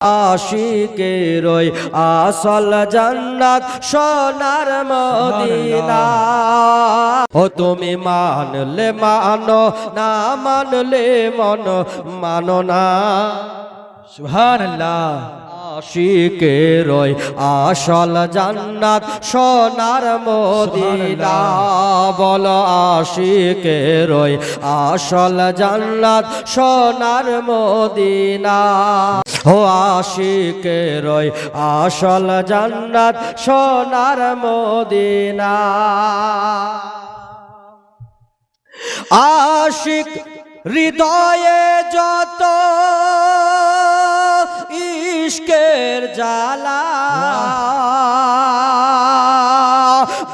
আশিকের ওই আসল জান্নাত সোনার মদিনা। ও তুমি মানলে মানো, না মানলে মন মানো না। সুবহানাল্লাহ। আশিকের ওই আসল জান্নাত সোনার মদিনা। বলো আশিকের ওই আসল জান্নাত সোনার মদিনা। ও আশিকের ওই আসল জান্নাত সোনার মদিনা। আশিক হৃদয়ে যত ইশকের জ্বালা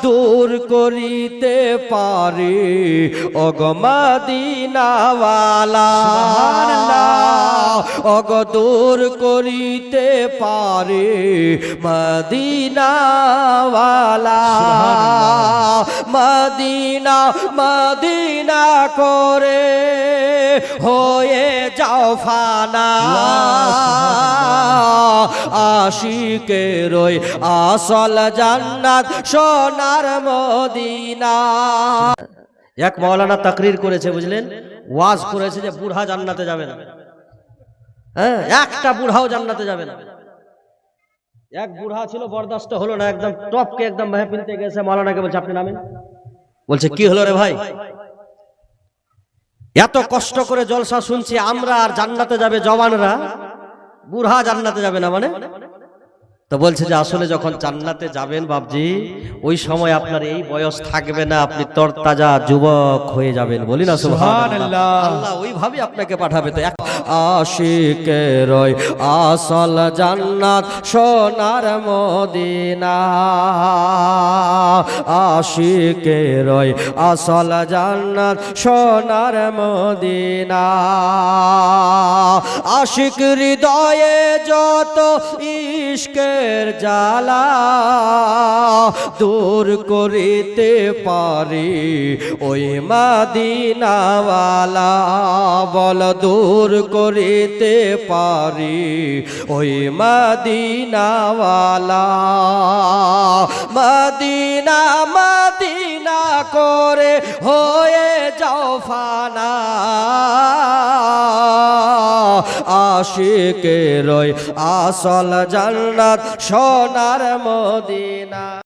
দূর করিতে পারি ওগো মদিনাওয়ালা। ওগো দূর করিতে পারি মদিনাওয়ালা। মদিনা মদিনা করে হয়ে যাও ফানা। আশিকের ওই আসল জান্নাত সোনার মদিনা। এক মাওলানা তাকরীর করেছে, বুঝলেন, ওয়াজ করেছে যে বুড়া জান্নাতে যাবে না। হ্যাঁ, একটা বুড়াও জান্নাতে যাবে না। এক বুড়া ছিল, বরদাস্ত হলো না, একদম টপকে একদম মাহফিলতে গেছে, মাওলানাকে বলছে আপনি নামেন। বলছে কি হলো রে ভাই, এত কষ্ট করে জলসা শুনছি আমরা, আর জান্নাতে যাবে জওয়ানরা, বুড়া জান্নাতে যাবে না মানে? তো বলছে যে আসলে যখন জান্নাতে যাবেন বাপজি, ওই সময় আপনার এই বয়স থাকবে না, আপনি তরতাজা যুবক হয়ে যাবেন। বলি না সুবহানাল্লাহ। আল্লাহ ওইভাবে আপনাকে পাঠাবে। তো আশিকের ওই আসল জান্নাত সোনার মদিনা। আশিকের ওই আসল জান্নাত সোনার মদিনা। আশিক হৃদয়ে যত ইশকের জ্বালা দূর করিতে পারি ওই মদিনাওয়ালা। বল দূর করিতে পারি ওই মদিনাওয়ালা। মদিনা মদিনা করে হয়ে যাও ফানা। আশিকের ওই আসল জান্নাত সোনার মদিনা।